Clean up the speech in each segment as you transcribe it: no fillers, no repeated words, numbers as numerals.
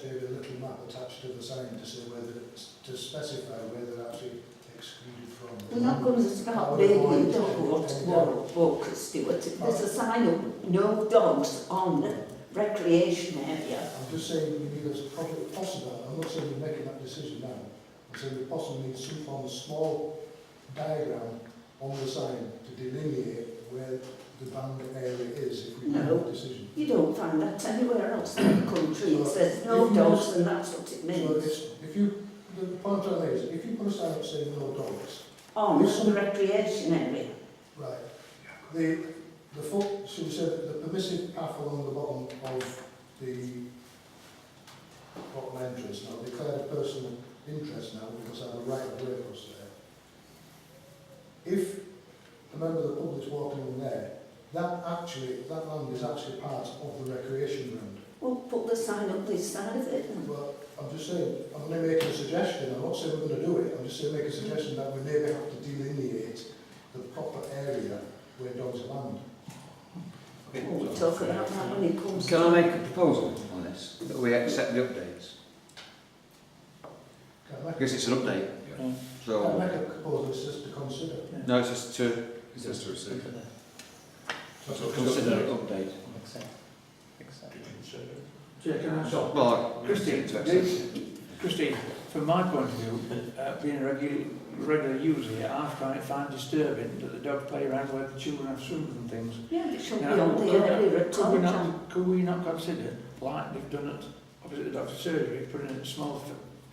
maybe a little map attached to the sign to say whether it's, to specify where they're actually excluded from. We're not going to start babying dog walk, Stuart. There's a sign up, no dogs on the recreation area. I'm just saying we need as probably possible. I'm not saying we're making that decision now. I'm saying we possibly need some form of small diagram on the sign to delineate where the banned area is if we make No. a decision. You don't find that anywhere else in the country. It says no if you dogs just- and that's what it So means. if you, the point I'm trying to make is, if you put a sign up saying no dogs, On the recreation area. right, the foot, should we say, the permissive path along the bottom of the bottom entrance now, declared a personal interest now because I have a right of way across there. If a member of the public's walking in there, that land is actually part of the recreation ground. Well, put the sign up this side of it then. Well, I'm just saying, I'm going to make a suggestion. I'm not saying we're going to do it. I'm just saying make a suggestion that we maybe have to delineate the proper area where dogs land. We'll talk about that when it comes Can I to... make a proposal on this? That we accept the updates? Can I make, Because it's an update. can I So, make a proposal? It's just to consider. no, it's just to It's just to receive. consider an update. Chair, can I stop? Well, Christine, Christine, from my point of view, being a regular user here, I find disturbing that the dogs play around where the children have swims and things. Yeah, it shouldn't Now, be on the area at all, John. could we not consider, like they've done at opposite the doctor's surgery, putting in a small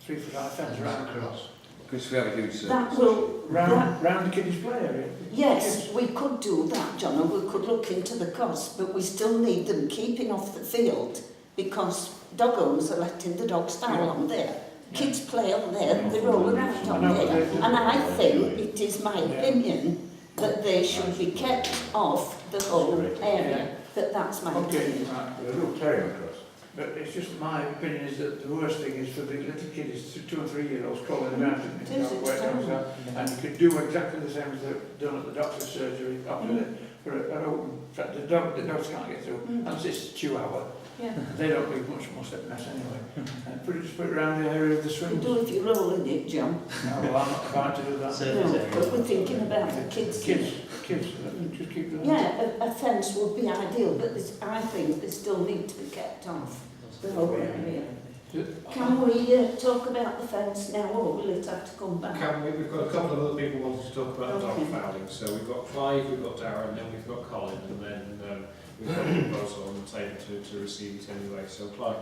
3-foot high fence around across? because we have a huge service. That will... Round the kiddies' play area? Yes, we could do that, John, and we could look into the cost, but we still need them keeping off the field because dog owners are letting the dogs down on there. Kids play on there, they roll around on there, and I think it is my opinion that they should be kept off the whole area, but that's my Okay, opinion. right. With a little carry across. But it's just my opinion is that the worst thing is for the little kiddies, 2 and 3 year olds crawling around in It is, the it's wet dogs terrible. are. And you could do exactly the same as they've done at the doctor's surgery opposite for an open, in fact, the dogs can't get through, and it's Chihuahua. Yeah. They don't leave much more of a mess anyway. Just put it around the area of the You swims. do if you roll in it, John. No, well, I'm not about to do that. No, but we're thinking about the kids. Kids, just keep doing that. Yeah, a fence would be ideal, but I think they still need to be kept off the whole area. Can we talk about the fence now, or will it have to come back? We've got a couple of other people wanting to talk about dog Okay. fouling. So we've got Clive, we've got Darren, then we've got Colin, and then we've got a proposal on the table to receive it anyway. So Clive.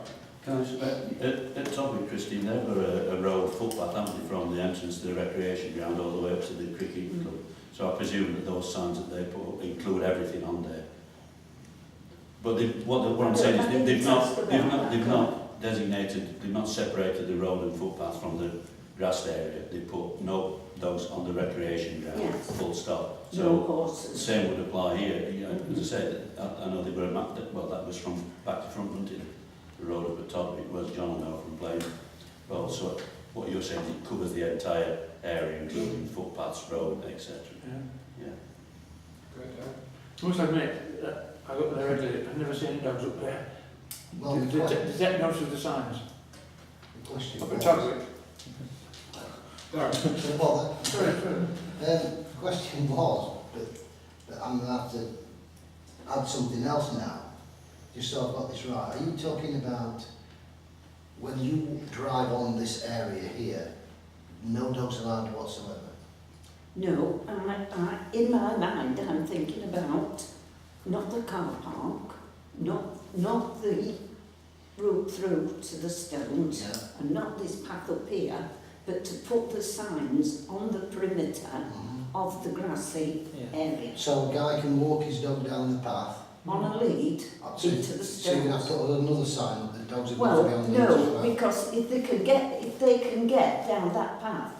Can I just, at Toby, Christine, they've got a row of footpath, haven't they, from the entrance to the recreation ground all the way up to the cricket club. So I presume that those signs that they put include everything on there. But what I'm saying is they've not designated, they've not separated the road and footpath from the grassed area. They put no dogs on the recreation ground, Yes. full stop. No So the horses. same would apply here. You know, as I said, I know they've got a map that, well, that was from back to front, wasn't it? The road up at top, it was John and I from playing. Well, so what you're saying is it covers the entire area, including footpaths, road, etc. Yeah. Great, Darren. I must admit, I got there regularly, I've never seen any dogs up there. Well, Does that notice of the signs? the question Up at was, Togwick? Darren. Well, Sorry. the question was, but I'm going to have to add something else now, just so I've got this right. Are you talking about when you drive on this area here, no dogs allowed whatsoever? No, in my mind I'm thinking about not the car park, not the route through to the stones, Yeah. and not this path up here, but to put the signs on the perimeter of the grassy area. So a guy can walk his dog down the path On a lead up to, into the so you're going to have stones. to put another sign that the dogs are Well, going to be on the lead as no, well. because if they can get down that path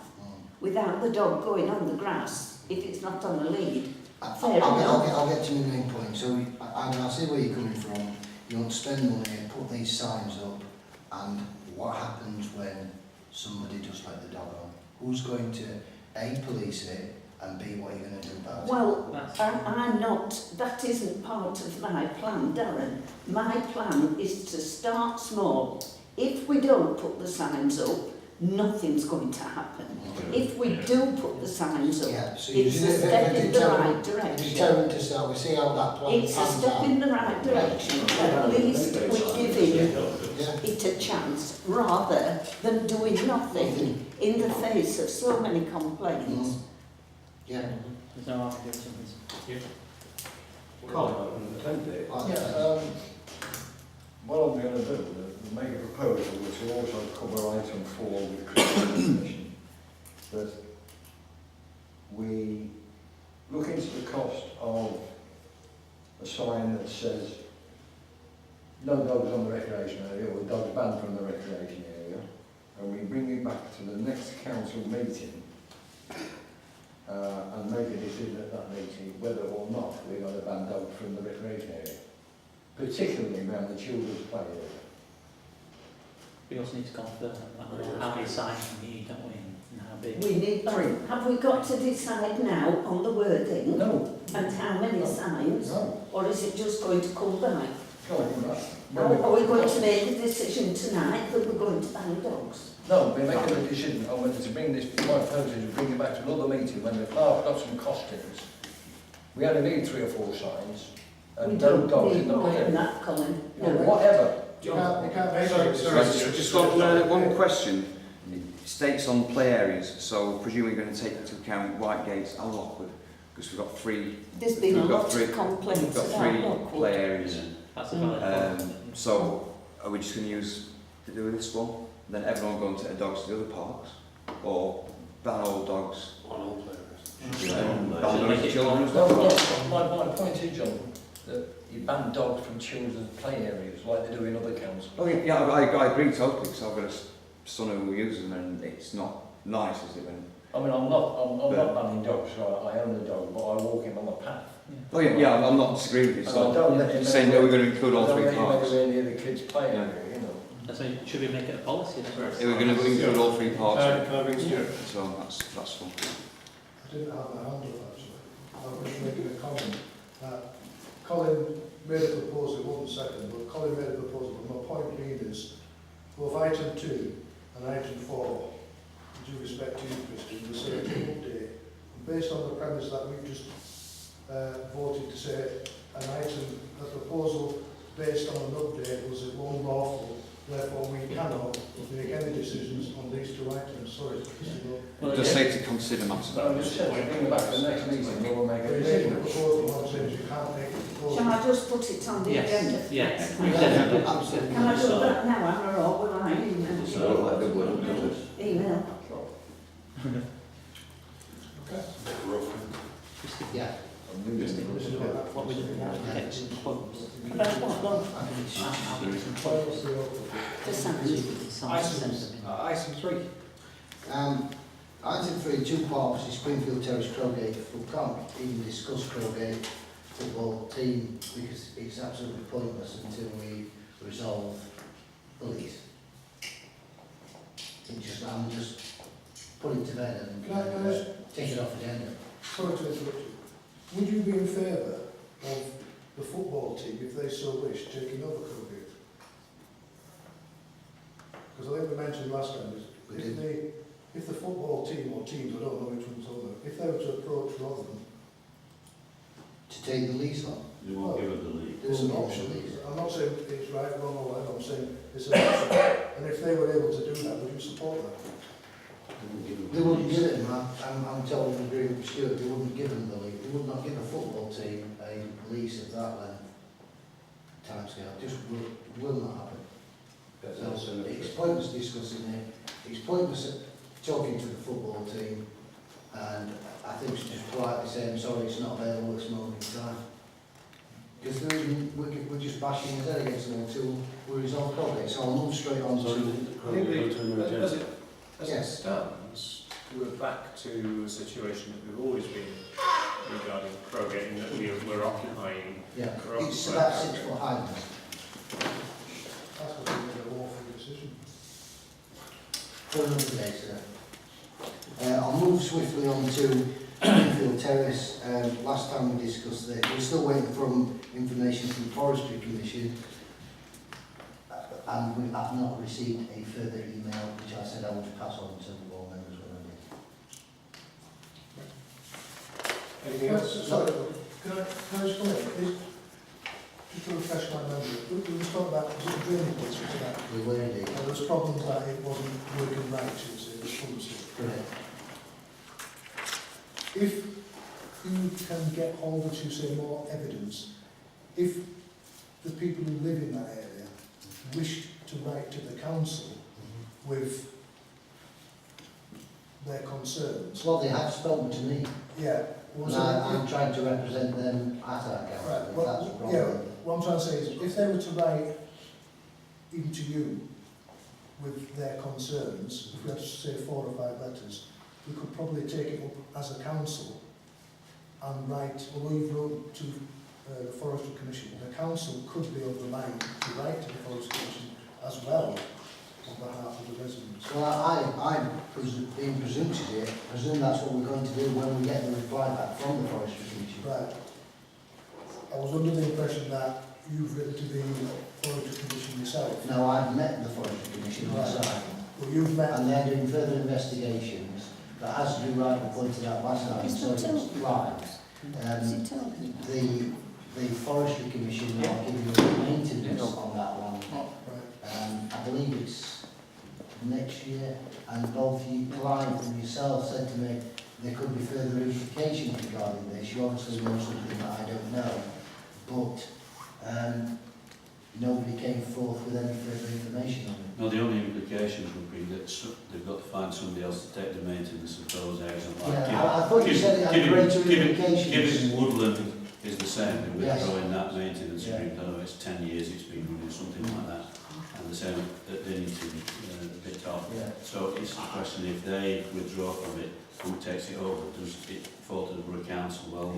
without the dog going on the grass, if it's not on a lead, fair enough. I'll get to my main point. So I see where you're coming from. You want to spend money and put these signs up, and what happens when somebody does let the dog on? Who's going to A, police it, and B, what are you going to do about it? Well, I'm not, that isn't part of my plan, Darren. My plan is to start small. If we don't put the signs up, nothing's going to happen. If we do put the signs up, Yeah, so it's using a it step as in a the right deterrent direction. to start, we see how that plan It's a pans step out. in the right direction. At least we're giving Yeah. it a chance rather than doing nothing in the face of so many complaints. Yeah. There's no harm in doing something. What I'm going to do is make a proposal which will also cover item 4 with Christian definition, that we look into the cost of a sign that says no dogs on the recreation area or dogs banned from the recreation area, and we bring it back to the next council meeting and make a decision at that meeting whether or not we're going to ban dogs from the recreation area, particularly around the children's play area. We also need to confirm how many signs we need, don't we, and how big. We need that. Have we got to decide now on the wording No, and how many signs, no, or is it just going to come back? go on, right. Are we going to make a decision tonight that we're going to ban dogs? No, we're making a decision on whether to bring this, my proposal is to bring it back to another meeting when we've got some costings. We only need 3 or 4 signs, We and no don't dogs need in the more than area. that, Colin. Or No. whatever. You can't make Sorry, it. sorry. Just one question. It states on play areas, so presumably you're going to take into account Whitegates and Lockwood, because we've got 3. There's been a We've got lot three- of complaints We've got about 3 Lockwood. play areas. That's a valid point. So are we just going to use to do this one? Then everyone go and take their dogs to the other parks, or ban all dogs? Ban dogs to children as well? No, my point is, John, that you ban dogs from children's play areas like they do in other councils. Oh yeah, I agree totally, because I've got a son who uses them and it's not nice, is it? When I mean, I'm not banning dogs, so I own a dog, but I walk him on the path. oh yeah, I'm not disagreeing with you. And So I don't let him saying that we're going to include all 3 I don't parks. let him anywhere near the kids' play area, you know. So should we make it a policy then? Yeah, we're going to include all 3 parks. Can I bring Stuart? So that's fun. I didn't have my hand up actually. I was just making a comment. Colin made a proposal, it wasn't second, but Colin made a proposal, and my point being is, both item 2 and item 4, with due respect to you, Christian, we say an update. And based on the premise that we've just voted to say an item, a proposal based on an update was unlawful, therefore we cannot make any decisions on these 2 items. Sorry, Christian. Just say to consider matters. So I just said, we'll bring it back to the next meeting, we'll make a We're making a decision. proposal, I'm saying you can't make a proposal. Shall I just put it on the Yes. agenda for Yeah. next You time? said that. Absolutely. Can I do that now, Anna, or will I email? Yeah. What we do now, we get some quotes. About what, love? I'll get some quotes. The signs. Item 3. Item 3, 2 parks in Springfield Terrace, Crowgate. We can't even discuss Crowgate football team because it's absolutely pointless until we resolve the lease. I'm just putting it to bed and Can I just, take it off the agenda. sorry to interrupt you, would you be in favour of the football team, if they so wish, taking over Crowgate? Because I think we mentioned last time, We is if the football team or teams, I don't know which one's on there, if they were to approach Rotherham, To take the lease on. They won't give us the lead. it's an option. I'm not saying it's right, wrong or whatever, I'm saying it's an option. And if they were able to do that, would you support that? They wouldn't give it them, I'm totally agreeing with Stuart, they wouldn't give them the lease, they would not give a football team a lease of that length timescale, just will not happen. So it's pointless discussing it, it's pointless talking to the football team, and I think it's just politely saying, sorry, it's not available at this moment in time. Because we're just bashing his head against them until we resolve Crowgate, so I'll move straight on to... As it Yes. stands, we're back to a situation that we've always been regarding Crowgate, in that we're occupying. Yeah, We're it's occupying about 6 Crowgate. foot high. That's what we made a lawful decision. For another day, sir. I'll move swiftly on to Springfield Terrace. Last time we discussed it, we're still waiting for information from the Forestry Commission. and we have not received a further email, which I said I would pass on to all members when I did. Anything else? Sorry, can I just come in? Just to refresh my memory, we was talking about the drainage bits tonight. We were indeed. There was problems that it wasn't working right, should we say, the pump system. Correct. If you can get hold of, should we say, more evidence, if the people who live in that area wished to write to the council with their concerns, Well, they have spoken to me, yeah, and was I'm trying to represent them at our Right, council, if well, that's a yeah, problem. what I'm trying to say is, if they were to write even to you with their concerns, if we had to say 4 or 5 letters, we could probably take it up as a council and write, although you've wrote to the Forestry Commission, the council could be of the mind to write to the Forestry Commission as well on behalf of the residents. Well, I'm being presumptuous here, presume that's what we're going to do when we get the reply back from the Forestry Commission. Right. I was under the impression that you've written to the Forestry Commission yourself. No, I've met the Forestry Commission on Right. site, Well, you've met. and they're doing further investigations, but as you rightly pointed out last time, Is so that it's all? live. Is it all? The Forestry Commission are giving us maintenance on that one. Right. I believe it's next year, and both you, Clive, and yourself said to me there could be further implications regarding this. You obviously know something that I don't know, but nobody came forth with any further information on it. No, the only implications would be that they've got to find somebody else to take the maintenance of those areas. And Yeah, I thought you said it had greater implications. Giving woodland is the same, and Yes. withdrawing that maintenance Yeah. agreement. I don't know, it's 10 years it's been running, something like that. And the same that they need to bit off. Yeah. So it's a question, if they withdraw from it, who takes it over? Does it fall to the Borough Council? Well,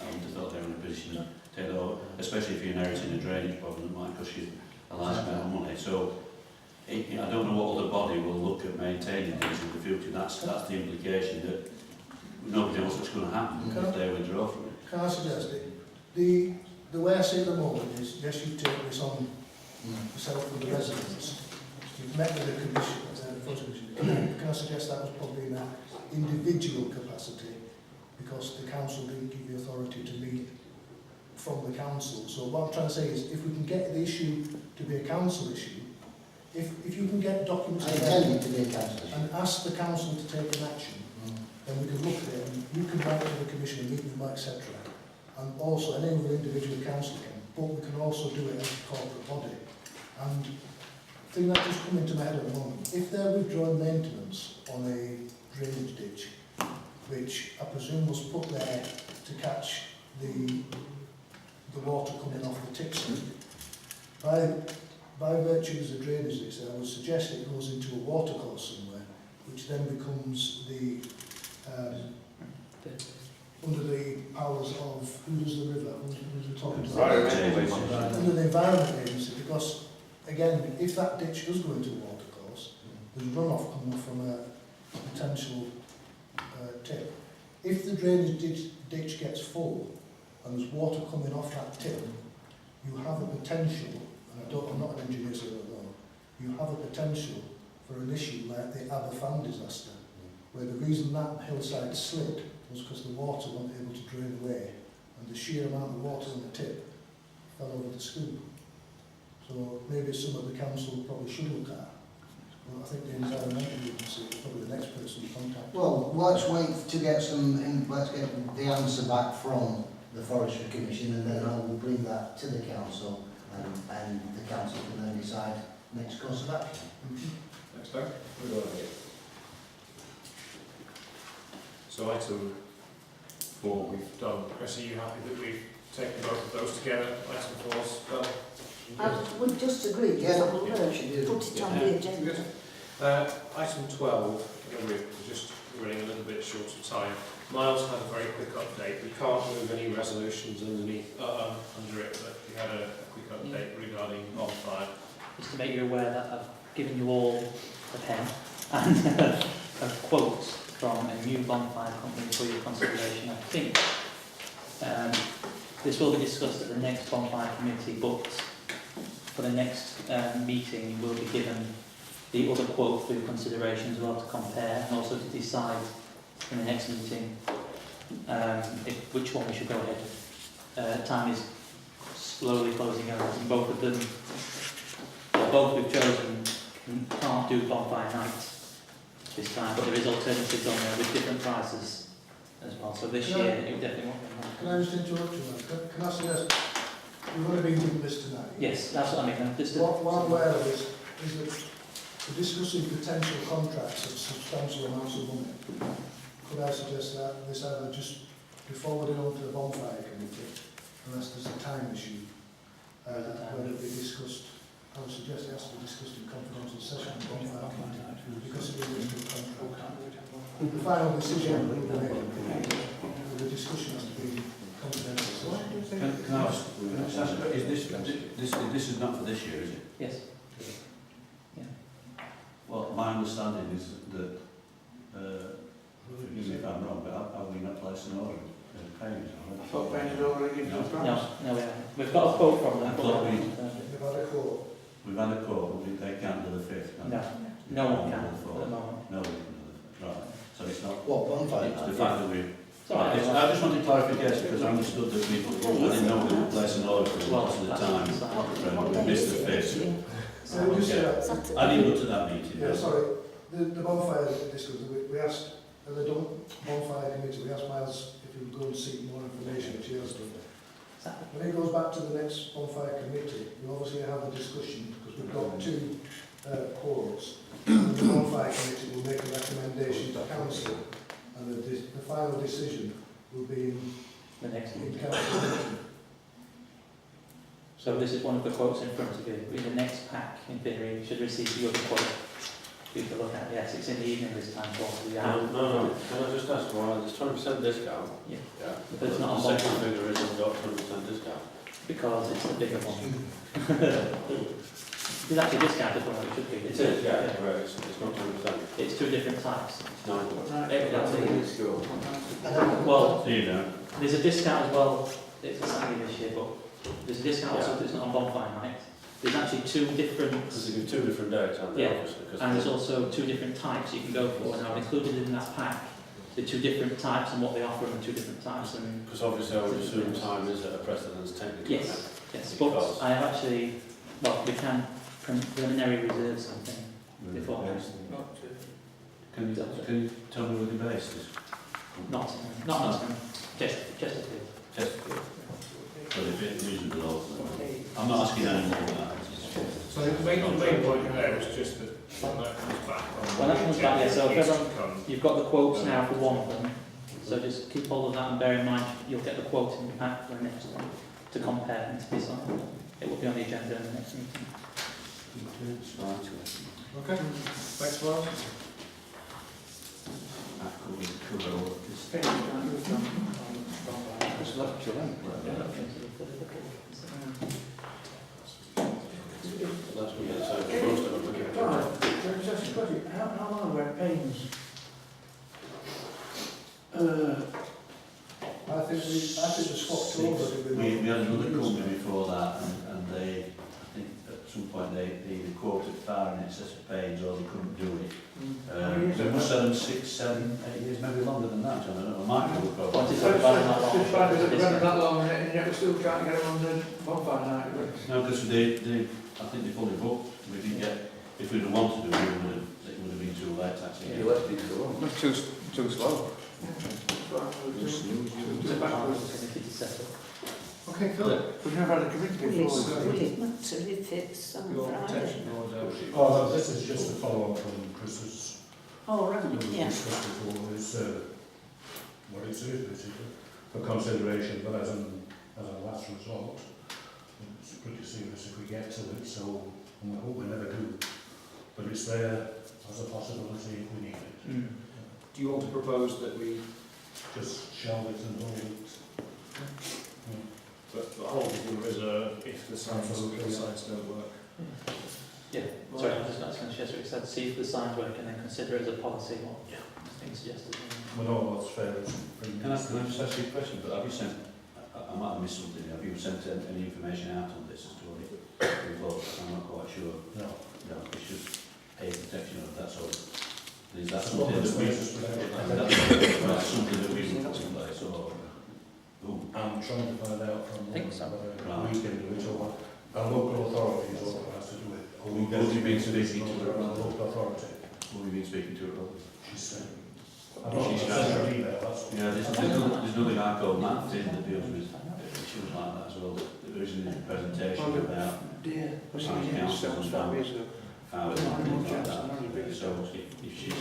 I would have thought they were in a position to take it over, especially if you're inheriting a drainage problem that might cost you a large amount of money. So I don't know what other body will look at maintaining these in the future. That's the implication, that nobody knows what's going to happen if they withdraw from it. Can I suggest it? The way I see it at the moment is, yes, you take this on yourself with the residents. You've met with the commission, the Forestry Commission. Can I suggest that was probably in an individual capacity, because the council didn't give you authority to meet from the council. So what I'm trying to say is, if we can get the issue to be a council issue, if you can get documents I together intend it to be a council issue. and ask the council to take an action, then we can look at it and you can write to the commission and meet with them, etc. And also, any other individual council can, but we can also do it as a corporate body. And the thing that just come into my head at the moment, if they're withdrawing maintenance on a drainage ditch, which I presume was put there to catch the water coming off the tipsy, by virtue as a drainage ditch, I would suggest it goes into a watercourse somewhere, which then becomes the under the powers of, who does the river, who's the top of the Right. under the Environment Agency, because again, if that ditch does go into a watercourse, there's runoff coming from a potential tip. If the drainage ditch gets full and there's water coming off that tip, you have a potential, and I'm not an engineer so I don't know, you have a potential for an issue like the Aberfan disaster, where the reason that hillside slid was because the water wasn't able to drain away, and the sheer amount of water on the tip fell over the scoop. So maybe it's something the council probably should look at. Well, I think the environmental agency is probably the next person to contact. Well, let's wait to get let's get the answer back from the Forestry Commission, and then I will bring that to the council, and the council can then decide next course of action. Next time, we'll go ahead. So item 4 we've done. Chris, are you happy that we've taken both of those together? Item 4's done. I would just agree, Yeah, that will yeah, put she did. it on the agenda. Good. Item 12, I know we're just running a little bit short of time. Miles had a very quick update. We can't move any resolutions underneath under it, but we had a quick update regarding bonfire. Just to make you aware that I've given you all a pen and of quotes from a new bonfire company for your consideration. I think this will be discussed at the next bonfire committee, but for the next meeting, you will be given the other quote for your consideration as well to compare, and also to decide in the next meeting which one we should go ahead with. Time is slowly closing out, and both of them, well, both we've chosen can't do bonfire night this time, but there is alternatives on there with different prices as well. So this Can I- year, you definitely want them. Can I just interrupt you, man? Can I suggest, we've already been given this tonight. Yes, that's what I mean. Just What I'm aware of is that we're discussing potential contracts of substantial amounts of money. Could I suggest that this either just be forwarded on to the bonfire committee, unless there's a time issue, whether it be discussed, I would suggest it has to be discussed in confidential session with the bonfire committee, because it is a contract. The final decision will be made, the discussion has to be confidential. Can I ask, this is not for this year, is it? yes. Well, my understanding is that, forgive me if I'm wrong, but have we not placed an order payment? I thought painted already given us price. No, we haven't. We've got a quote from them. I thought we- We've had a quote. We've had a quote, but they can't do the 5th. No, no one can at the moment. No, we can do the 5th. Right, so it's not, What, bonfire it's the night? fact that we... It's all right. I just wanted clarification, because I understood that we, I didn't know we would place an order for Well, most of the that's time. fine. We missed the 5th. So we just, I didn't go to that meeting. yeah, sorry, the bonfire discussion, we asked, the bonfire committee, we asked Miles if he would go and seek more information, which he has done. When it goes back to the next bonfire committee, we obviously have a discussion, because we've got two quotes. And the bonfire committee will make a recommendation to council, and the final decision will be The next in meeting. council meeting. So this is one of the quotes in front of you. In the next pack, in theory, you should receive the other quote for you to look at. Yes, it's in the evening this time, Paul. So you have, No. Can I just ask why there's 20% discount? Yeah. Yeah. But it's not The on second bonfire figure isn't got 20% discount. because it's the bigger one. It's actually discounted one, it should be. It is, yeah, right, it's not 20%. It's two different types. It's 9. Evidently. School. Well, So you know, there's a discount as well. It's exactly this year, but there's a discount also Yeah. if it's not on bonfire night. There's actually two different, Because they give 2 different dates, aren't they, Yeah. obviously? 'cause and there's also two different types you can go for. And I've included in that pack the two different types and what they offer and two different types. And Because obviously I would assume time is at a precedence technically. yes, yes, but Because- I have actually, well, we can preliminary reserve something beforehand. can you tell me where the base is? Not Nottingham, Chesterfield. Chesterfield. So they're a bit reasonable also. I'm not asking any more than that. So the main point there is just that when that comes back. When that comes back, yeah, so if Needs to everyone- come. You've got the quotes now for one of them, so just keep hold of that and bear in mind you'll get the quote in the pack for the next one to compare and to decide. It will be on the agenda in the next meeting. Okay, thanks, Miles. It's left to them. That's what it says. Most of them are given. Right, can I just ask a question? How long were pains? I think the swapped over. We had another company before that, and they, I think at some point they either quoted far in excess of pains or they couldn't do it. They must have them 6, 7, 8 years, maybe longer than that, John. I don't know, Mike will What probably. is it about that long? Just find it running that long and yet we're still trying to get them on the bonfire night. No, because they, I think they fully booked. We didn't get, if we'd have wanted to, it would have been too late actually. It's too slow. It's a backwards. Committee to set up. Okay, cool. We've never had a committee before. Will it matter if it's on Your Friday? protection order. Oh, no, this is just a follow-up from Chris's Oh, right, yeah. discussion before, is what it is basically, for consideration, but as a last resort. It's pretty serious if we get to it, so and I hope we never do. But it's there as a possibility if we need it. Mm. Do you want to propose that we Just shelve it and hold it. but hold it in reserve if the signs Absolutely, yeah. don't work? Yeah, sorry, I was just going to suggest what you said, see if the signs work and then consider it as a policy what I think suggested. Well, no, that's fair. Can I just ask you a question? But have you sent, I might have missed something, have you sent any information out on this as to what it but I'm not quite sure. No. No, it's just a protection of that's all. Is that That's something what that we, spaces for them. that's something that we can put in place, or? Ooh, I'm trying to find out from Think so. whether we can do it or a local authority is what has to do it. Or we Who get have you been to speaking to? a local authority. who have you been speaking to, Rob? She said. I don't know, She's send her an email, that's all. Yeah, there's another guy called Matt Finn that deals with issues like that as well, that there is in his presentation about Dear, Town councils and down years ago. found and things like that. So if she's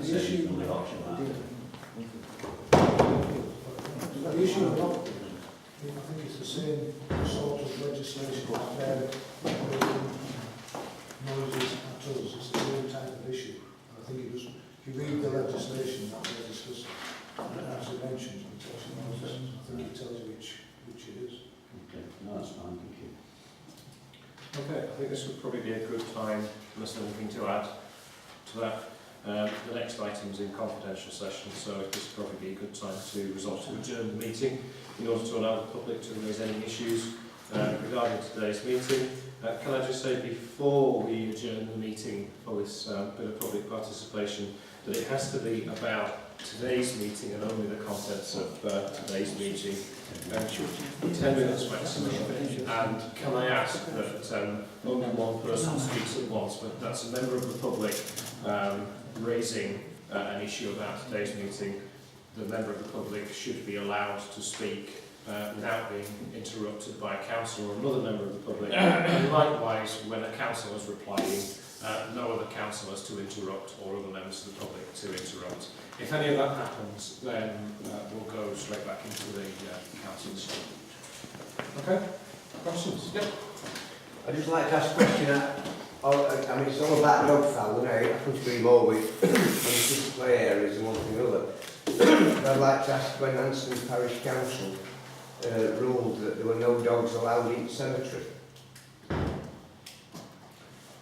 says another option like that. The issue of not, I think it's the same sort of legislation compared noises at us, it's the same type of issue. I think it was, if you read the legislation that we're discussing, as it mentions, protection noises, I think it tells you which it is. Okay, no, that's fine, thank you. Okay, I think this would probably be a good time, unless there's anything to add to that. The next item is in confidential session, so this would probably be a good time to resolve to adjourn the meeting in order to allow the public to raise any issues regarding today's meeting. Can I just say before we adjourn the meeting for this bit of public participation that it has to be about today's meeting and only the contents of today's meeting. 10 minutes maximum. And can I ask that only one person speaks at once, but that's a member of the public raising an issue about today's meeting. The member of the public should be allowed to speak without being interrupted by a councillor or another member of the public. And likewise, when a councillor is replying, no other councillors to interrupt or other members of the public to interrupt. If any of that happens, then we'll go straight back into the council's statement. Okay? Questions? Yep. I'd just like to ask a question. I mean, it's all about dog fowl, and I couldn't agree more with on the display areas and one thing or other. I'd like to ask when Anston Parish Council ruled that there were no dogs allowed in cemetery.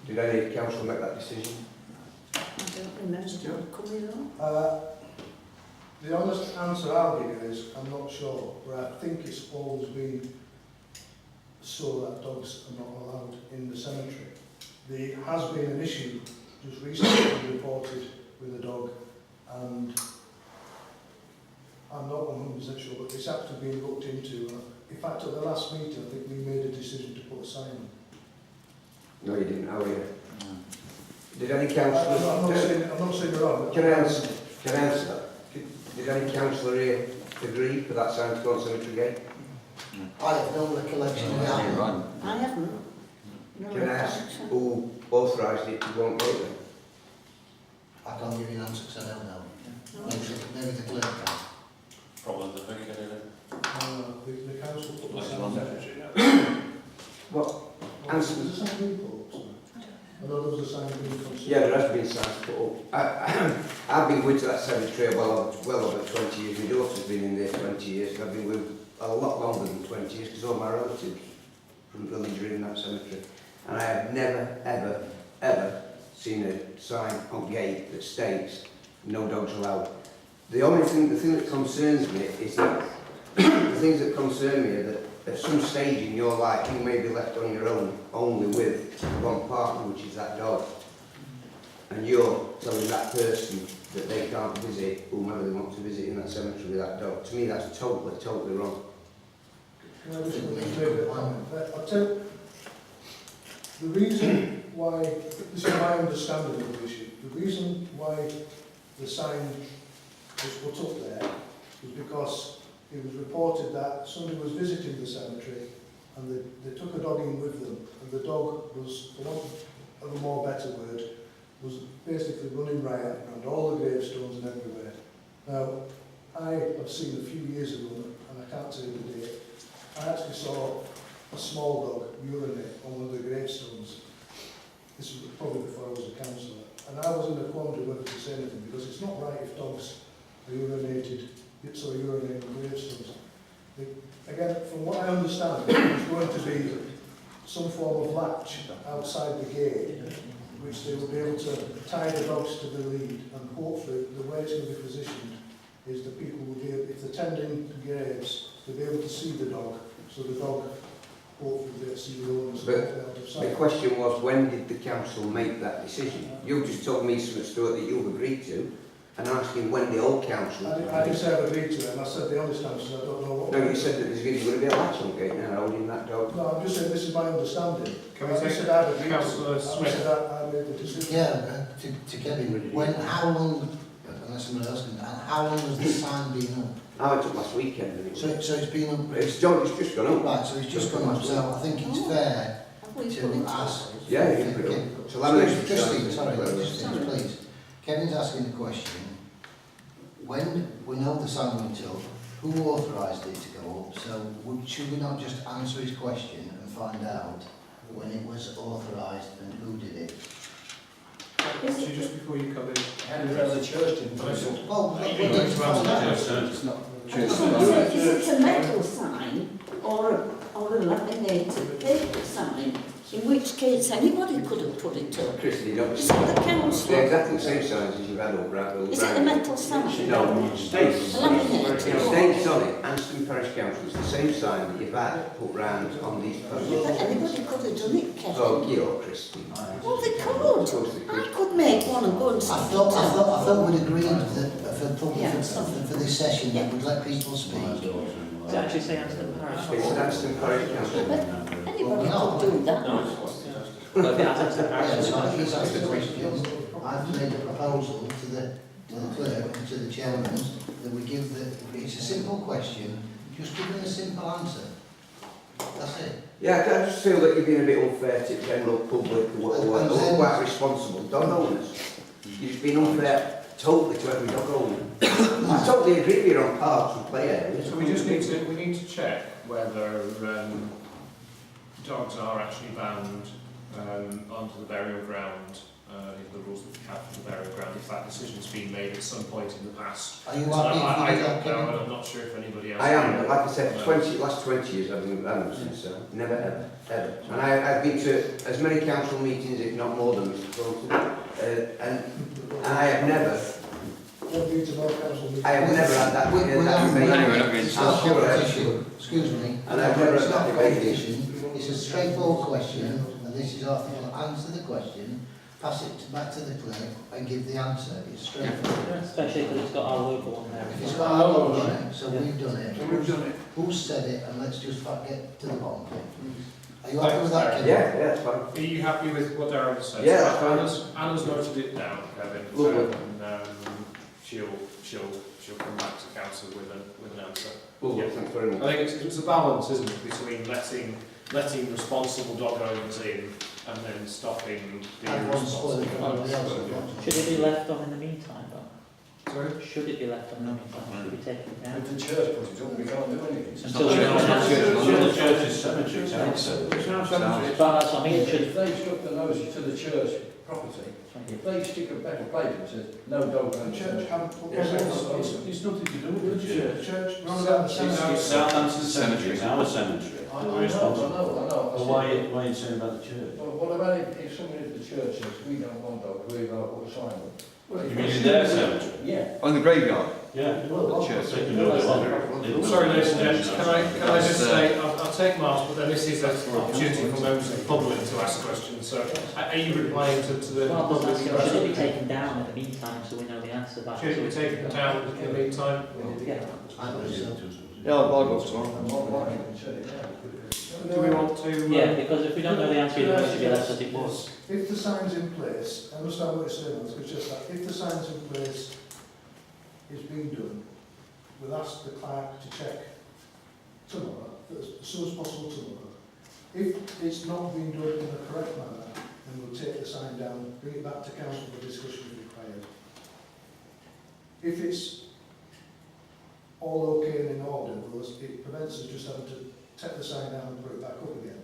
Did any council make that decision? I don't remember. Coming on. The honest answer I'll give you is I'm not sure, but I think it's always been so that dogs are not allowed in the cemetery. There has been an issue just recently reported with a dog, and I'm not 100% sure, but it's actually been looked into. In fact, at the last meeting, I think we made a decision to put a sign on. No, you didn't, how are you? Did any I'm councillor... not saying you're wrong. Can I answer that? Did any councillor here agree for that sign to go on Cemetery Gate? I have no recollection of that. I haven't. No Can I ask recollection. who authorised it to go on vote then? I can't give you an answer because I don't know. Maybe the clerk can. Probably the vicar, The council put the Like sign one on. What? Answer. Was the sign being put up? I know there was a sign being put up. Yeah, there has been signs put up. I've been with that cemetery well over 20 years. My daughter's been in there 20 years. And I've been with a lot longer than 20 years because all my relatives from the village are in that cemetery. And I have never, ever, ever seen a sign on gate that states no dogs allowed. The thing that concerns me is that the things that concern me are that at some stage in your life you may be left on your own only with one partner, which is that dog. And you're telling that person that they can't visit whomever they want to visit in that cemetery with that dog. To me that's totally wrong. Can I just I'll tell you, the reason why, this is my understanding of the issue, the reason why the sign was put up there was because it was reported that somebody was visiting the cemetery and they took a dog in with them, and the dog was, for want of a more better word, was basically running riot around all the gravestones and everywhere. Now, I have seen a few years ago, and I can't tell you the date, I actually saw a small dog urinate on one of the gravestones. This was probably before I was a councillor. And I was in a quandary whether to say anything, because it's not right if dogs are urinating on gravestones. Again, from what I understand, there's going to be some form of latch outside the gate, which they will be able to tie the dogs to the lead, and hopefully the way it's going to be positioned is that people will be able, if they're tending graves, they'll be able to see the dog, so the dog hopefully they'll see the owners But out of The sight. question was, when did the council make that decision? You've just told me something, Stuart, that you've agreed to, and I'm asking when the old council... I didn't say I've agreed to it, and I said the honest answer, I don't know what... No, you said that there's going to be a latch on gate now holding that dog. No, I'm just saying this is my understanding. Can we I take said I've agreed to Councillor it. I Smith? said I made the decision. Yeah, to Kevin, how long, unless someone else can, how long has this sign been up? Oh, it took last weekend. Didn't it? So it's been up, It's just gone up. right, so it's just gone up, so I think it's fair Have we put to it ask. Yeah, you can put it up. So laminate the Christine, sign. sorry, Christine, please. Kevin's asking a question. When we know the sign went up, who authorised it to go up? So should we not just answer his question and find out when it was authorised and who did it? Is So it just before you come in, And the church didn't put it up. Well, we You need want to to find answer out. It's not Is it a metal sign or a laminated paper sign? In which case anybody could have put it up. Christy, don't Is it the They're council? exactly the same size as you've had all round. Is it a metal sign? No, States. Laminated? States on it, Anston Parish Council, it's the same sign that you've had put round on these But posts. anybody could have done it, Kevin. Oh, you're Christy. Well, they Of course could. they I could. could make one and go and I sit it thought down. we'd agreed that Yeah, for this session that we'd let people speak. Does it actually say Anston Parish? It's Anston Parish Council. Anybody could do that. Well, if it has Anston Yeah, Parish, so he's asked a question. I've made a proposal to the clerk and to the chairman that we give it's a simple question, just give them a simple answer. That's it. Yeah, I just feel that you're being a bit unfair to the general public who are quite responsible dog owners. You've just been unfair totally to every dog owner. I totally agree with you on parks and play areas. so we need to check whether dogs are actually banned onto the burial ground, the rules that we have for the burial ground, if that decision's been made at some point in the past. Are you So happy I if we don't do know, that? and I'm not sure if anybody else... I am, but like I said, last 20 years I've been banned since, never ever, ever. And I've been to as many council meetings, if not more than Mr. Thornton, and I have never, What needs of our council meeting? I have never had that, We're that not debate. Anyway, we're not going It's to- not a I'm sure I competition, excuse me. And I've never It's had not that a debate. competition, it's a straightforward question, and this is our thing, answer the question, pass it back to the clerk and give the answer. It's straightforward. especially because it's got our logo on there. If it's got our logo on it, so we've done it. So we've done it. Who said it, and let's just get to the bottom of it. Are you happy with that, Kevin? Yeah, that's fine. Are you happy with what Darren has said? Yeah, that's fine. Anna's noted it down, Kevin. Lovely. And she'll come back to council with an answer. Lovely, Yeah. thanks very much. I think it's a balance, isn't it, between letting responsible dog owners in and then stopping the And one spoil it for everybody else. irresponsible. Should it be left on in the meantime, though? Sorry? Should it be left on in the meantime? Should we take it down? If the church puts it up, we can't do anything. Until we know It's not the church, answer. it's not the church's cemetery, it's outside. It's now cemetery. But that's what I mean, should... If they stuck the nose to the church property, if they stick a better plate that says, no dog The on church haven't put Yes, It's nothing to do with the church. church, run about the cemetery. It's Southampton Cemetery, it's our cemetery. I know. Well, why are you saying about the church? Well, what about if somebody at the church says, we don't want dogs, we're going to put a sign up? You mean in their cemetery? Yeah. On the graveyard? Yeah. The church. They can do what they want. Sorry, ladies and gents, can I just say, I'll take Mark, but then this is an opportunity for members of the public to ask questions, so are you replying to the Well, I was public's asking, should it question? be taken down in the meantime so we know the answer back? Should it be taken down in the meantime? Yeah. I believe so. Yeah, I'll go tomorrow. Why can't we shut it down? Do we want to... Yeah, because if we don't know the answer, it should be left as it was. If the sign's in place, I understand what you're saying, it's just that if the sign's in place, it's been done, we'll ask the clerk to check tomorrow, as soon as possible tomorrow. If it's not been done in the correct manner, then we'll take the sign down, bring it back to council for discussion if required. If it's all okay and in order, it prevents us just having to take the sign down and put it back up again.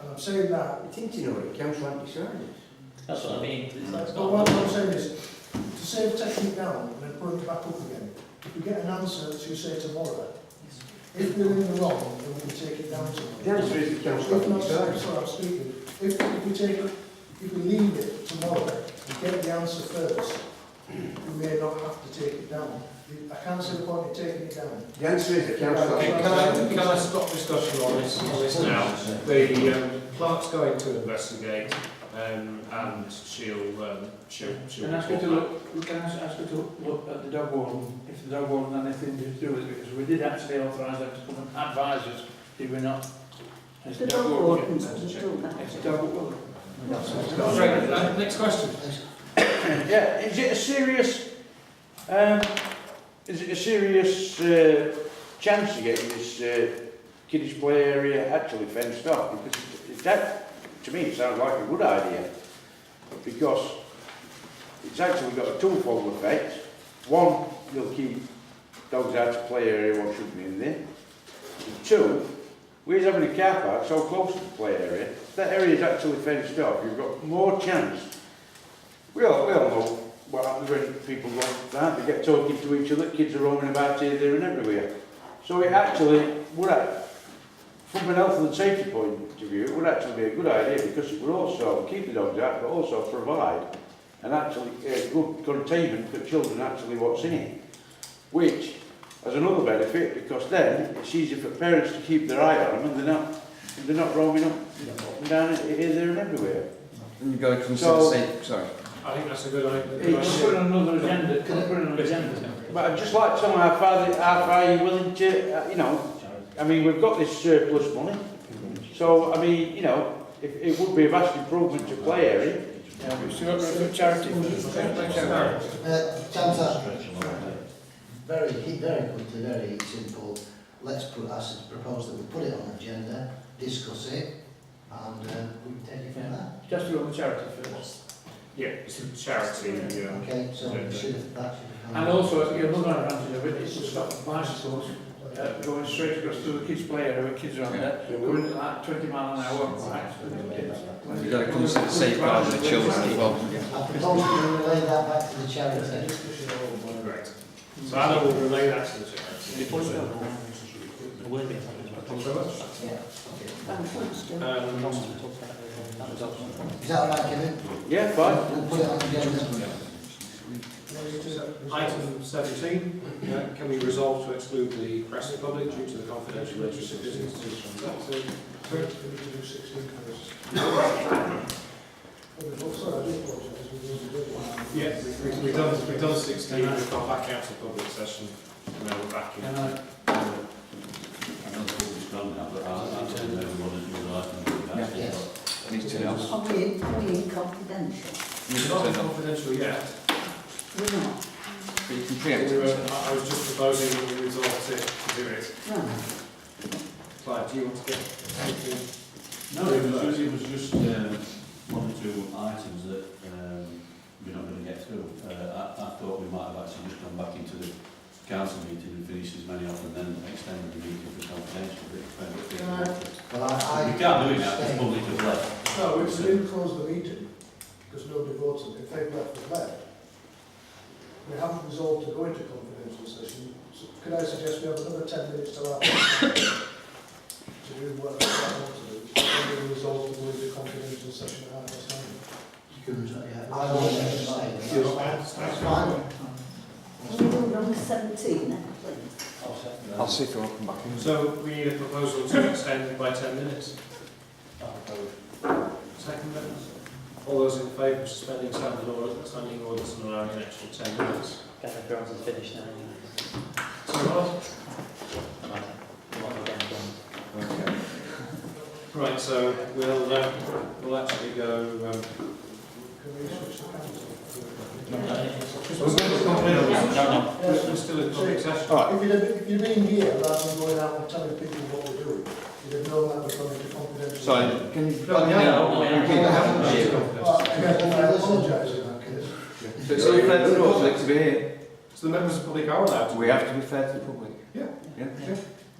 And I'm saying that, I think you know what the council had decided. That's what I mean. It's but not... what I'm saying is, to save taking it down and then putting it back up again, if we get an answer that you say tomorrow, if we're in the wrong, then we can take it down The tomorrow. answer is the council If had not, sorry, decided. I'm speaking. If we leave it tomorrow and get the answer first, you may not have to take it down. I can't see the point in taking it down. The answer is the council. Can I stop discussion on this now? The clerk's going to investigate, and she'll Can I ask you to look, can I ask you to look at the dog warden, if the dog warden had anything to do with it, because we did actually authorise them to come and advise us, did we not? It's The dog wardens can do that. It's the dog warden. Right, next question. Yeah, is it a serious chance of getting this kiddies play area actually fenced off? Because that, to me, it sounds like a good idea. Because it's actually got a twofold effect. One, you'll keep dogs out of play area what should be in there. Two, we're having a car park so close to the play area, that area is actually fenced off. You've got more chance. We all know what happens when people go down, they get talking to each other, kids are roaming about here, there and everywhere. So it actually would, from an health and safety point of view, it would actually be a good idea because it would also keep the dogs out, but also provide an actually good containment for children actually what's in it. Which has another benefit because then it's easier for parents to keep their eye on them and they're not roaming up and down here, there and everywhere. And you've got to consider So- sorry. I think that's a good idea. Can we put on another agenda? Can we put on an agenda? But I'd just like to know how far you're willing to, you know, I mean, we've got this surplus money. So, I mean, you know, it would be a vast improvement to play area. Yeah, we've still got for charity. Chancellor, very quickly, very simple. Let's put, as propose that we put it on the agenda, discuss it, and we can take it from there. Just do on the charity first. Yeah, it's a charity. Okay, so that should have And also, another advantage of it is to stop bicycles going straight across to the kids' play area with kids around there, going at like 20 mile an hour right with the kids. You've got to consider safeguarding the children as well. I propose we relay that back to the charity. Great. So Anna will relay that to the charity. Before you go, there will be a Thank you very much. Yeah. Is that all right, Kevin? Yeah, fine. We'll put it on the agenda. Item 17, can we resolve to exclude the press and public due to the confidential nature of business to be transacted? We need to do 16 first. Sorry, I do apologise. Yeah, we've done 16, we've gone back out to public session, and now we're back in. I know the book is gone now, but I'll tell you what it was like and do that. Yes. Needs to know. Are we in confidential? It's not confidential yet. We're not. But you can preempt it. I was just proposing that we resolve to do it. Right. Clive, do you want to get anything? No, it was just one or two items that we're not going to get through. I thought we might have actually just gone back into the council meeting and finished as many of them and then extended the meeting for confidential. Well, We can't do it now because public have left. No, we didn't close the meeting because nobody voted. If they've left. We haven't resolved to go into confidential session. So could I suggest we have another 10 minutes to our to do what we want to do? And we resolve to go into confidential session at 9:30. you can, I don't want to say. That's fine. Can we do number 17 then, please? I'll see if I'll come back in. So we need a proposal to extend by 10 minutes. Second then? All those in favour of suspending standing orders and allowing an extra 10 minutes? Gather Grounds is finished now anyway. So what? Okay. Right, so we'll actually go. Can we switch the council? We're still in public session. If you'd been here rather than going out and telling people what we're doing, you'd have known that we're going into confidential. Sorry, can you No, repeat that? Well, again, I apologise in that case. So it's only fair to the public to be here. So the members of the public are allowed to. We have to be fair to the public. Yeah. Yeah.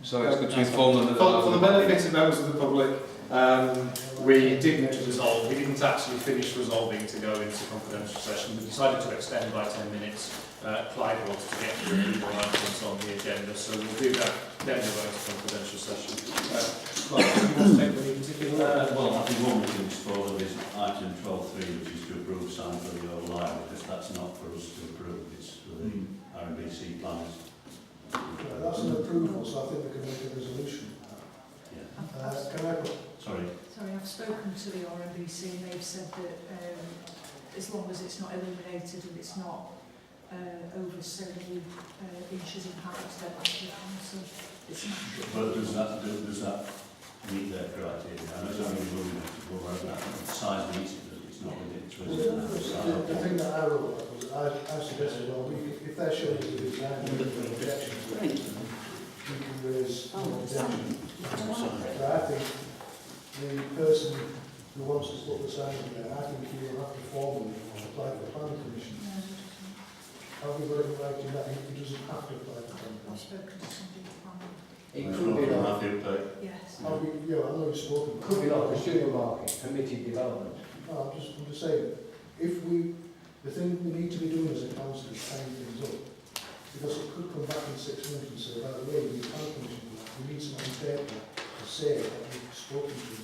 So it's good to inform them that. For the benefit of members of the public, we didn't resolve, we didn't actually finish resolving to go into confidential session. We decided to extend by 10 minutes. Clive wants to get through a few more items on the agenda, so we'll do that, then we'll go into confidential session. Clive, do you want to take any particular? Well, I think one we can dispose of is item 12.3, which is to approve sign for the overlay, because that's that's not for us to approve, it's for the RBC planners. That's an approval, so I think we can make a resolution. Yeah. Can I put Sorry. Sorry, I've spoken to the RMBC and they've said that as long as it's not illuminated and it's not over so many inches in height, then that's the council. It's not. But does that meet their criteria? I know it's only illuminated, but whether that size meets it, it's not within its residential. the thing that I wrote was I suggested, well, if they're showing us the design, we can objection to it. We can raise an objection. But I think the person who wants to put the sign in there, I think he will have to formally apply for the planning commission. Have we got it right in that he doesn't have to apply for the planning I've commission? spoken to somebody at the planning. It could be like, Yes. Have we, yeah, I know you've spoken. could be like a supermarket, permitted development. No, I'm just saying, the thing we need to be doing as a council is tying things up. Because it could come back in 6 months and say, by the way, we can't commission that. We need something on paper to say that we've spoken to you.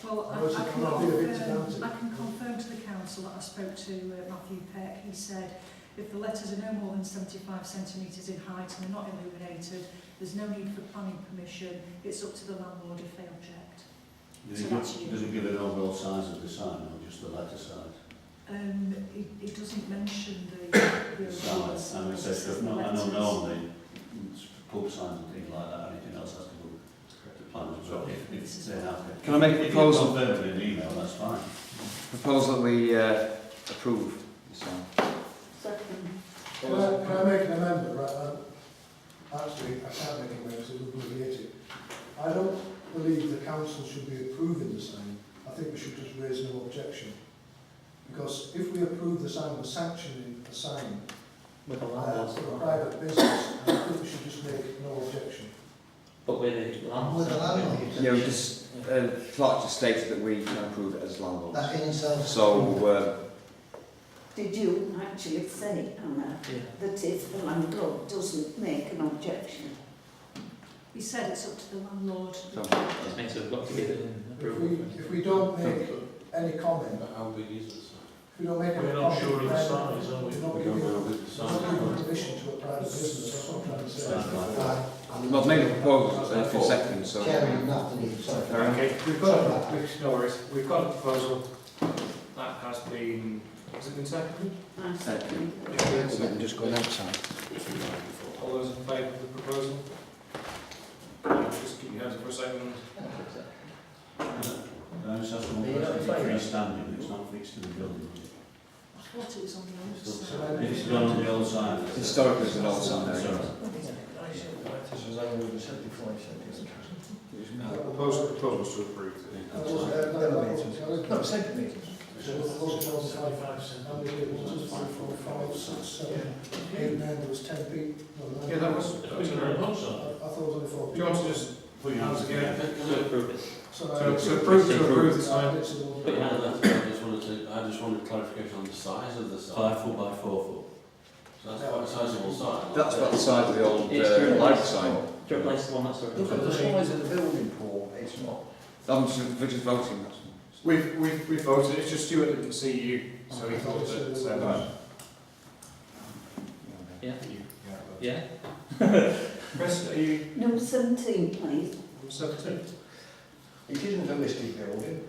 Well, I can confirm to the council that I spoke to Matthew Peck. He said if the letters are no more than 75 centimetres in height and they're not illuminated, there's no need for planning permission. It's up to the landlord if they object. Does it give an overall size of the sign or just the letter size? It doesn't mention the Size. And it says, I know normally pub signs and things like that, anything else has to go to planners. So if they have it. Can I make a proposal? If you confirm in an email, that's fine. Proposal that we approve the sign. Second. Can I make an amendment? Right, actually, I can't make an amendment because it would abbreviate it. I don't believe the council should be approving the sign. I think we should just raise no objection. Because if we approve the sign, we're sanctioning the sign With the for landlords. a private business, and I think we should just make no objection. But with the landlords. With the landlords. Yeah, we just, Clark just stated that we can approve it as landlords. That in itself. So, Did you actually say, Anna, Yeah. that if the landlord doesn't make an objection? He said it's up to the landlord. so It means we've got to give it an approval. If we don't make any comment, How big is it? if we don't make any We're not comment, sure of the then size, are we? we're not We giving don't know the size. permission to a private business. That's what I'm trying to say. well, I've made a proposal for second, so. Chairman, you have to leave, sorry. Okay, no worries. We've got a proposal that has been, has it been seconded? I second. I'm just going outside. All those in favour of the proposal? Just keep your hands up for a second. Can I just ask one question? It's freestanding, it's not fixed to the building. I thought it was on the other side. If it's done on the old side. Historically, it's an old sign there. Sorry. This was only 75 centimetres. Proposal was to approve. No, centimetres. So it was 5 cents. How many people was it? 5, 4, 5, 6, 7, 8, 9, there was 10 feet. No, 9. Yeah, that was. I thought it was only 4 Do you want to just put your hands again? To approve it. So approve the sign. Put your hand up. I just wanted clarification on the size of the sign. 5 foot by 4 foot. So that's quite a sizable sign. That's about the size of the old It's light sign. To replace the one that's already. Look at the size of the building, Paul, it's not. We're just voting, that's all. We've voted, it's just Stuart didn't see you, so he thought that. Yeah. Yeah. Chris, are you Number 17, please. 17? It isn't a listed building.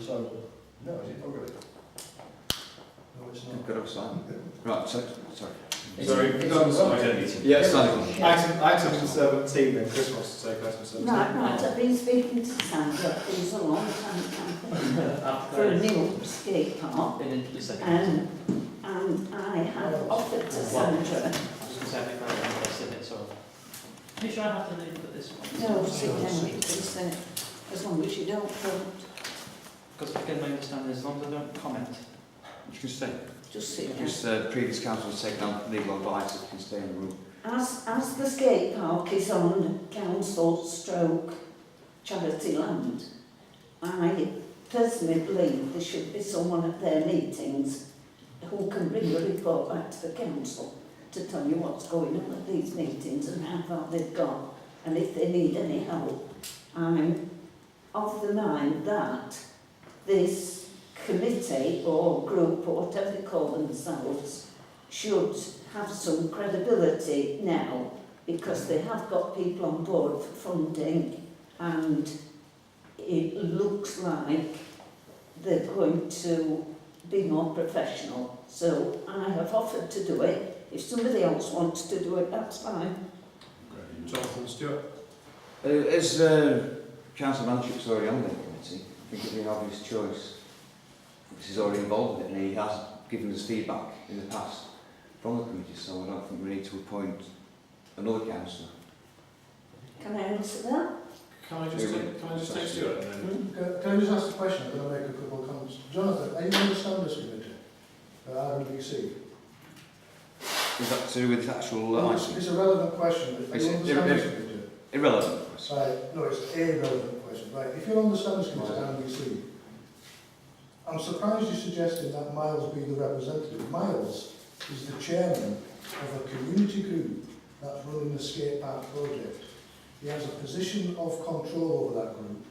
So, no, is it not really? No, it's You've not. got to sign. Right, so, sorry. Sorry, we've done the sign. Yeah, sign. Item 17 then, Chris wants to take item 17. Right, I've been speaking to Sandra, who's a long time campaigner for a new skate park, In the second. and I have offered to Sandra, I was going to say, if I'm interested in it, so. Are you sure I have to leave it at this one? no, she can, because as long as you don't vote, Because again, my understanding is as long as I don't comment. You can stay. just sit down. Just the previous council has taken on legal advice, you can stay in the room. As the skate park is on council stroke charity land, I personally believe there should be someone at their meetings who can bring a report back to the council to tell you what's going on at these meetings and how far they've gone and if they need any help. I'm of the mind that this committee or group or whatever they call themselves should have some credibility now, because they have got people on board for funding and it looks like they're going to be more professional. So I have offered to do it. If somebody else wants to do it, that's fine. Jonathan Stewart. As Councillor Manship's already on the committee, I think it'd be an obvious choice. Because he's already involved in it and he has given us feedback in the past from the committee, so I don't think we need to appoint another councillor. Can I answer that? Can I just take Stewart and then? Can I just ask a question and then I'll make a couple of comments? Jonathan, are you on the standards committee at RBC? Is that to do with the actual No, item? it's a relevant question. Are you on the standards committee? Irrelevant question. Right, no, it's a relevant question. Right, if you're on the standards committee at RBC, I'm surprised you're suggesting that Miles be the representative. Miles is the chairman of a community group that's running the skate park project. He has a position of control over that group,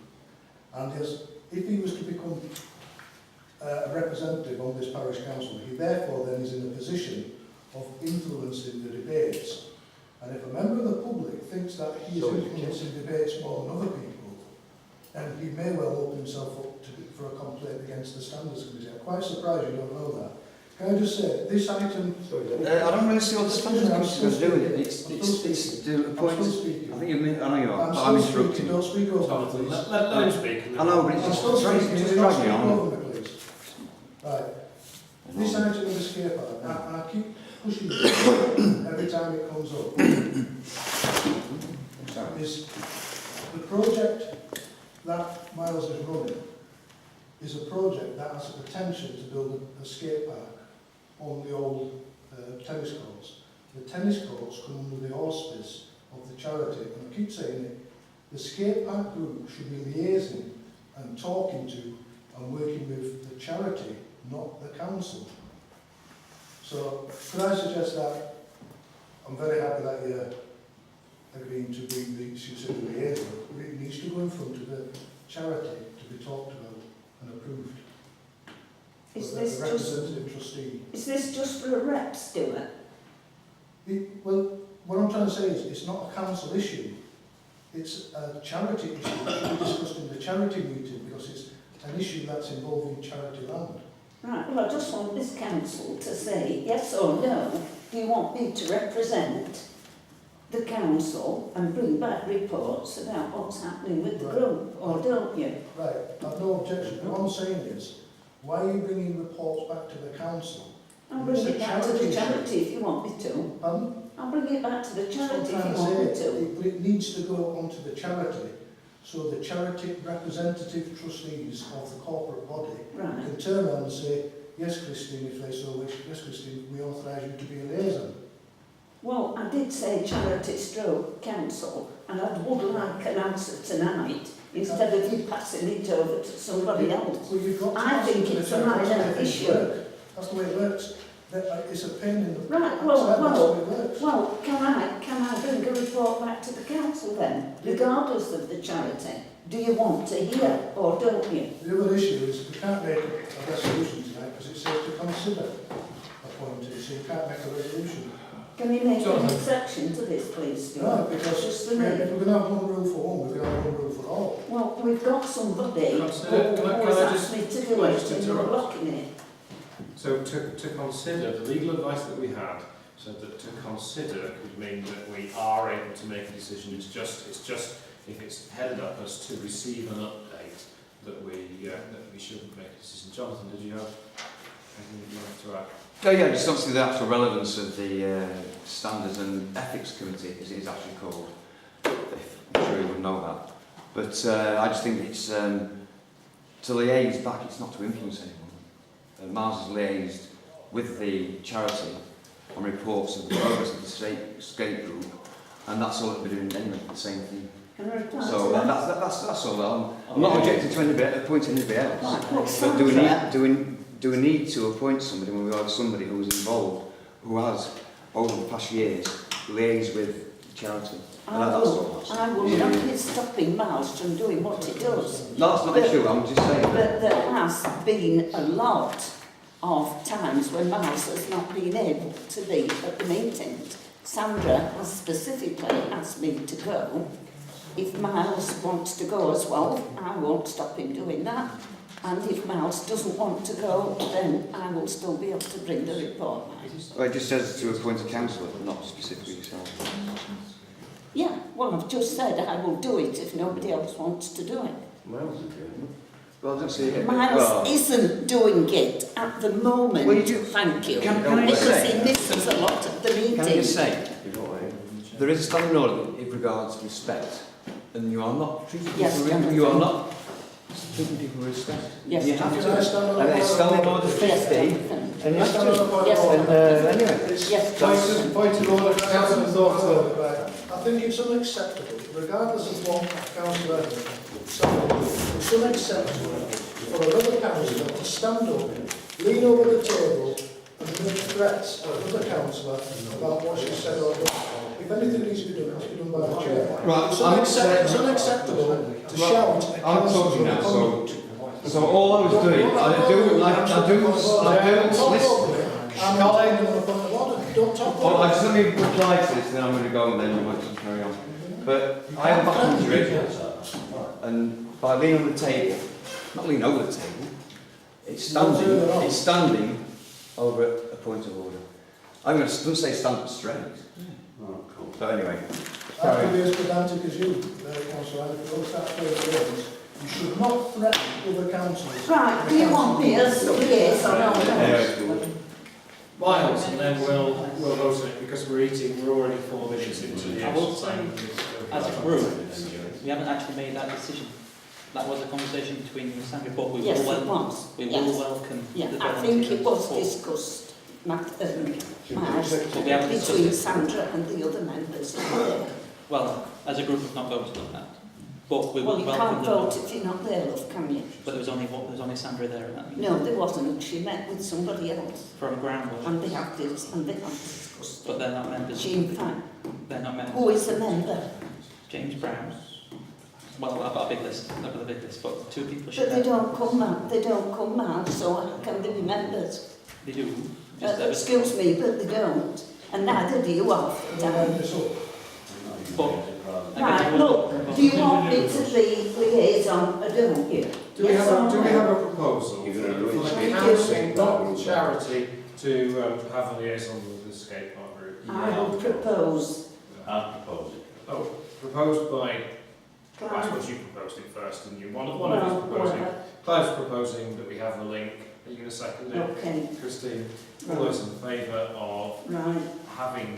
and if he was to become a representative on this parish council, he therefore then is in a position of influencing the debates. And if a member of the public thinks that he is influencing debates more than other people, then he may well open himself up for a complaint against the standards committee. I'm quite surprised you don't know that. Can I just say, this item... I don't really see what the standards committee is going to do with it. It's to appoint... I think you mean... I know you are, but I'm interrupting. Don't speak over me, Jonathan, please. let him speak. I know, but it's just dragging on. Over me, please. Right. This item of the skate park, and I keep pushing it every time it comes up, is the project that Miles is running is a project that has the potential to build a skate park on the old tennis courts. The tennis courts come under the auspice of the charity, and I keep saying it, the skate park group should be liaising and talking to and working with the charity, not the council. So, could I suggest that I'm very happy that you're agreeing to be the liaison, but it needs to go in front of the charity to be talked about and approved. Is the this representative trustee. Is this just for a rep, Stuart? Well, what I'm trying to say is it's not a council issue. It's a charity issue. It should be discussed in the charity meeting because it's an issue that's involving charity land. Right, well I just want this council to say yes or no. Do you want me to represent the council and bring back reports about what's happening with the group, or don't you? Right, I've no objection. What I'm saying is, why are you bringing reports back to the council? I'll bring it back to the charity if you want me to. Pardon? I'll bring it back to the charity if you That's want me what I'm trying to. But it needs to go onto the charity, so the charity representative trustees of the corporate body Right. can turn around and say, yes, Christine, if they so wish, yes, Christine, we authorise you to be a liaison. Well, I did say charity stroke council, and I would like an answer tonight instead of you passing it over to somebody else. Well, you've got to I ask think them to it's the a charity. minor issue. That's the way it works. It's a pain in the... Right, that's the way it works. well, can I bring a report back to the council then, regardless of the charity? Do you want to hear or don't you? The other issue is we can't make a resolution tonight because it says to consider appointing, so you can't make a resolution. Can you make an exception to this, please, Stuart? No, because Just for if me. we're going to have one rule for one, we're going to have one rule for all. Well, we've got somebody who Can I has just- asked me to can do I it just and you're interrupt? blocking it. So to consider, the legal advice that we had said that to consider could mean that we are able to make a decision. It's just if it's headed up as to receive an update that we shouldn't make a decision. Jonathan, did you have anything you'd like to add? Oh yeah, just obviously the actual relevance of the Standards and Ethics Committee, as it is actually called. I'm sure you would know that. But I just think it's to liaise back, it's not to influence anyone. Mars has liaised with the charity on reports of the progress of the skate group, and that's all that we're doing anyway, the same thing. Can I reply So to that? that's all. I'm not objecting to appointing anybody else. Right, well, But do we need to appoint somebody when we have somebody who is involved, who has, over the past years, liaised with the charity? I will not be stopping Miles from doing what he does. No, that's not true, I'm just saying. But there has been a lot of times when Miles has not been able to be at the meetings. Sandra has specifically asked me to go. If Miles wants to go as well, I won't stop him doing that. And if Miles doesn't want to go, then I will still be able to bring the report back. Well, it just says to appoint a councillor, not specifically yourself. Yeah, well, I've just said I will do it if nobody else wants to do it. Well, I don't see it. Miles isn't doing it at the moment, Well, you do- thank you, Can I just because say- he misses a lot of the meetings. Can I just say, there is a standing order in regards to respect, and you are not treating people Yes, with, Jonathan. you are not treating people with respect. Yes, you have Can to. I stand on And a it's point standing of order order? 50, Jonathan. and you have Stand on a to. point Yes, of order. Anyway, Yes, Point of order, Councillor Thornton. I think it's unacceptable, regardless of what Councillor Sanders did, it's unacceptable for another councillor to stand up, lean over the table and make threats at another councillor about what she said or done. If anything needs to be done, it has to be done by the chair. Right, It's unacceptable to shout at I'm councillors talking now, on so, conduct. so all I was doing, I do, listen. I'm not saying on a point of order, don't talk Oh, I over. just let me reply to this, then I'm going to go and then you might just carry on. But I have a back injury, and by leaning on the table, not leaning over the table, it's standing over a point of order. I'm going to say stand up straight. Oh, cool. But anyway, I could be as pedantic as you, Councillor, if you don't start playing games. You should not threaten other councillors. Right, do you want me as liaison or not? Miles, and then we'll vote on it because we're already 4 minutes into the I will exercise. As a group, we haven't actually made that decision. That was a conversation between you and Sandra, but we Yes, will it was. we Yes. will welcome Yeah, the I think it was volunteers. discussed, Miles, But we haven't discussed between it. Sandra and the other members. Well, as a group, we've not voted on that. But we Well, will you welcome can't them. vote if you're not there, love, can you? But there was only Sandra there at that meeting. No, there wasn't. She met with somebody else, From groundwork. and they have discussed But it. they're not members. She, in fact, They're not members. who is a member? James Brown. Well, I've got a big list. I've got a big list, but 2 people should But they have. don't come out. They don't come out. So how can they be members? They do. Just Excuse me, but they don't. And neither do you have. Dan. But Right, look, do you want me to be liaison or don't you? Do we Yes or have no? a proposal You're gonna for ruin the it. council, not the charity, to have a liaison with the skate park group? I will propose. I'll propose it. Oh, proposed by, I Clive. suppose you proposed it first, didn't you? One of us proposing. Well, Clive's proposing that we have the link. Are you going to second it? okay, Christine, all those in favour of right. having...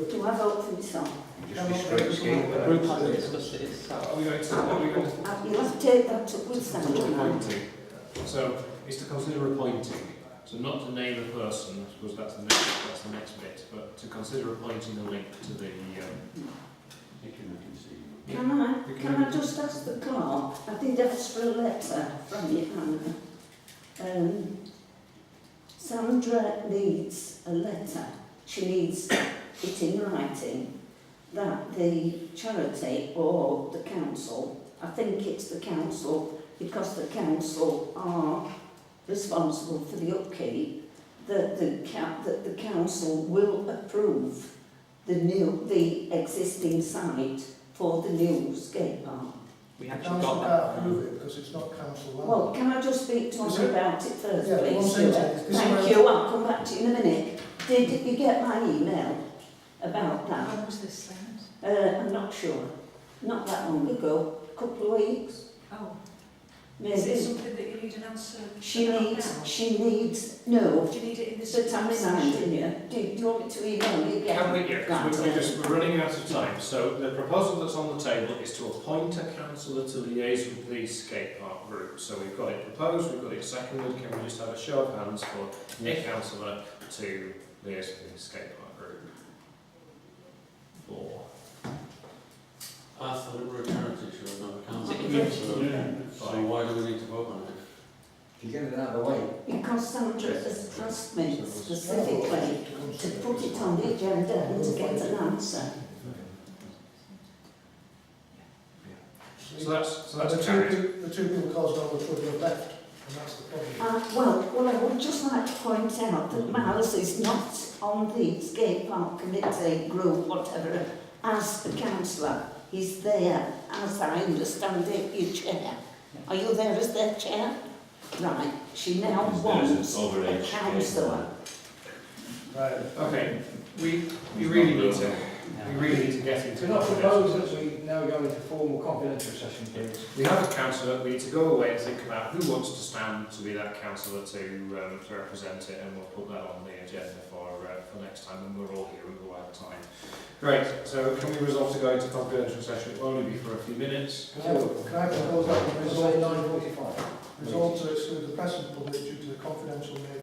Do I vote for myself? Just restrict scheme. the group hasn't discussed it. It's Are we going to... You'll have to take that up with Sandra now. Appointing. So, it's to consider appointing. So not to name a person, I suppose that's the next bit, but to consider appointing a link to the... Can I just ask the clerk? I did ask for a letter from you, Anna. Sandra needs a letter. She needs it in writing that the charity or the council, I think it's the council, because the council are responsible for the upkeep, that the council will approve the existing site for the new skate park. We actually Council got can't that. approve it because it's not council land. Well, can I just speak to Is her it? about it first, Yeah, one please? sentence. This is Thank where- you, I'll come back to you in a minute. Did you get my email about that? When was this sent? I'm not sure. Not that long ago, a couple of weeks, Oh, is it maybe. something that you need an answer She about needs, no, now? Do you need it in this but I'm session? reminding you. Do you want me to email you again? Can we, yeah, because we're running out of time. So the proposal that's on the table is to appoint a councillor to liaise with the skate park group. So we've got it proposed, we've got it seconded. Can we just have a show of hands for a councillor to liaise with the skate park group? 4. I thought it were a charity, should not a council. Yeah. So why do we need to vote on it? To get it out of the way. Because Sandra has asked me specifically to put it on the agenda and to get an answer. So And that's carried. the two people causing all the trouble have left, and that's the problem. Well, I would just like to point out that Miles is not on the skate park committee, group, whatever, as a councillor. He's there, as I understand it, your chair. Are you there as their chair? Right, she now wants a councillor. Right. Okay. We really need to get into. Can I propose that we now go into formal confidential session, please? We have a councillor. We need to go away and think about who wants to stand to be that councillor to represent it, and we'll put that on the agenda for next time when we're all here at the right time. Great. So can we resolve to go into confidential session? It will only be for a few minutes. Can I propose that we resolve 9:45. to exclude the press and public due to the confidential nature